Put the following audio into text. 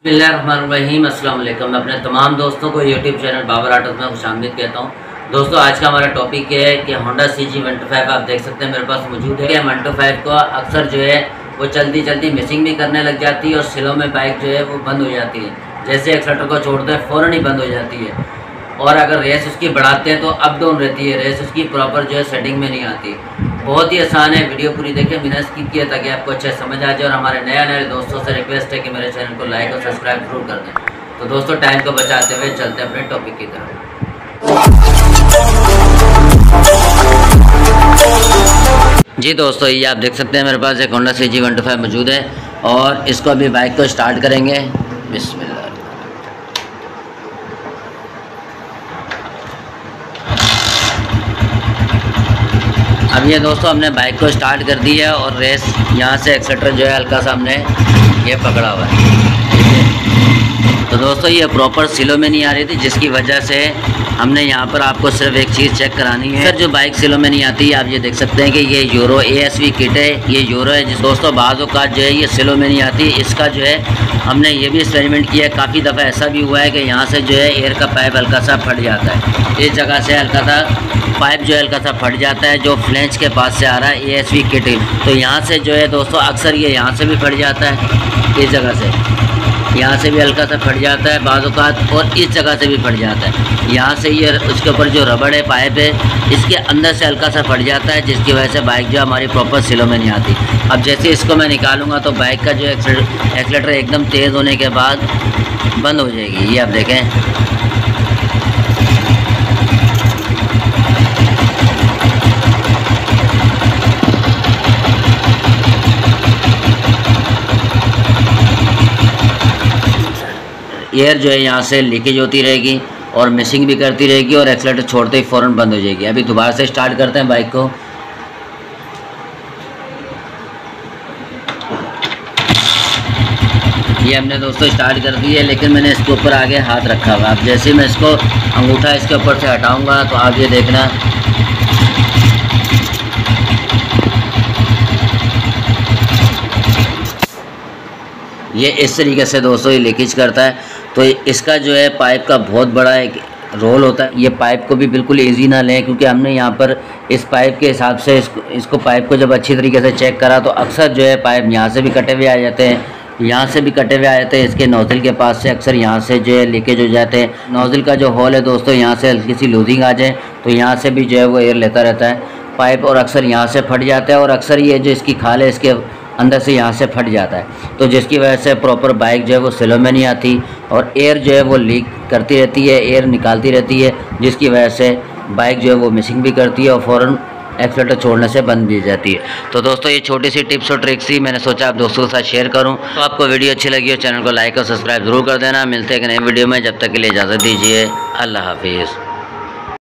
बिस्मिल्लाहिर्रहमानिर्रहीम। अस्सलाम वालेकुम। मैं अपने तमाम दोस्तों को यूट्यूब चैनल बाबर ऑटोज़ में खुशामदीद कहता हूँ। दोस्तों, आज का हमारा टॉपिक ये है कि होंडा CG125 आप देख सकते हैं मेरे पास मौजूद है। 125 को अक्सर जो है वो जल्दी मिसिंग भी करने लग जाती है और स्लो में बाइक जो है वो बंद हो जाती है। जैसे एक्सीलेटर को छोड़ते हैं फ़ौरन ही बंद हो जाती है, और अगर रेस उसकी बढ़ाते हैं तो अप डाउन रहती है, रेस उसकी प्रॉपर जो है सेटिंग में नहीं आती। बहुत ही आसान है, वीडियो पूरी देखें, बिना स्किप किए, ताकि आपको अच्छे समझ आ जाए। और हमारे नए दोस्तों से रिक्वेस्ट है कि मेरे चैनल को लाइक और सब्सक्राइब जरूर कर दें। तो दोस्तों, टाइम को बचाते हुए चलते हैं अपने टॉपिक की तरफ। जी दोस्तों, ये आप देख सकते हैं मेरे पास एक होंडा CG125 मौजूद है, और इसको अभी बाइक को स्टार्ट करेंगे। बिस्मिल्लाह। अब ये दोस्तों हमने बाइक को स्टार्ट कर दी है, और रेस यहाँ से एक्सीलेटर जो है हल्का सा हमने ये पकड़ा हुआ है। तो दोस्तों, ये प्रॉपर स्लो में नहीं आ रही थी, जिसकी वजह से हमने यहाँ पर आपको सिर्फ एक चीज़ चेक करानी है। सर, जो बाइक स्लो में नहीं आती, आप ये देख सकते हैं कि ये यूरो ASV किट है। ये यूरो है जिस दोस्तों बाज़ औक़ात जो है ये स्लो में नहीं आती। इसका जो है हमने ये भी एक्सपेरिमेंट किया है। काफ़ी दफ़ा ऐसा भी हुआ है कि यहाँ से जो है एयर का पाइप हल्का सा फट जाता है। इस जगह से हल्का सा पाइप जो है हल्का सा फट जाता है, जो फ्लेंच के पास से आ रहा है ASV किट। तो यहाँ से जो है दोस्तों अक्सर ये यहाँ से भी फट जाता है, इस जगह से, यहाँ से भी हल्का सा फट जाता है बाज़ औक़ात, और इस जगह से भी फट जाता है। यहाँ से ये उसके ऊपर जो रबड़ है, पाइप है, इसके अंदर से हल्का सा फट जाता है, जिसकी वजह से बाइक जो हमारी प्रॉपर स्लो में नहीं आती। अब जैसे इसको मैं निकालूंगा तो बाइक का जो एक्सीलेटर एकदम तेज़ होने के बाद बंद हो जाएगी। ये आप देखें, एयर जो है यहाँ से लीकेज होती रहेगी और मिसिंग भी करती रहेगी, और एक्सीलेटर छोड़ते ही फ़ौरन बंद हो जाएगी। अभी दोबारा से स्टार्ट करते हैं बाइक को। ये हमने दोस्तों स्टार्ट कर दी है, लेकिन मैंने इसके ऊपर आगे हाथ रखा हुआ। अब जैसे ही मैं इसको अंगूठा इसके ऊपर से हटाऊंगा तो आप ये देखना, ये इस तरीके से दोस्तों ये लीकेज करता है। तो इसका जो है पाइप का बहुत बड़ा एक रोल होता है। ये पाइप को भी बिल्कुल इजी ना लें, क्योंकि हमने यहाँ पर इस पाइप के हिसाब से इसको पाइप को जब अच्छी तरीके से चेक करा तो अक्सर जो है पाइप यहाँ से भी कटे हुए आ जाते हैं, यहाँ से भी कटे हुए आ जाते हैं। इसके नोज़ल के पास से अक्सर यहाँ से जो है लीकेज हो जाते हैं। नोज़ल का जो होल है दोस्तों, यहाँ से हल्की सी लूजिंग आ जाए तो यहाँ से भी जो है वो एयर लेता रहता है पाइप, और अक्सर यहाँ से फट जाता है, और अक्सर ये जो इसकी खाल है इसके अंदर से यहाँ से फट जाता है। तो जिसकी वजह से प्रॉपर बाइक जो है वो स्लो में नहीं आती, और एयर जो है वो लीक करती रहती है, एयर निकालती रहती है, जिसकी वजह से बाइक जो है वो मिसिंग भी करती है और फ़ौरन एक्सीलेटर छोड़ने से बंद भी जाती है। तो दोस्तों, ये छोटी सी टिप्स और ट्रिक्स ही मैंने सोचा आप दोस्तों के साथ शेयर करूं। तो आपको वीडियो अच्छी लगी हो, चैनल को लाइक और सब्सक्राइब ज़रूर कर देना। मिलते हैं एक नए वीडियो में, जब तक के लिए इजाज़त दीजिए। अल्लाह हाफिज़।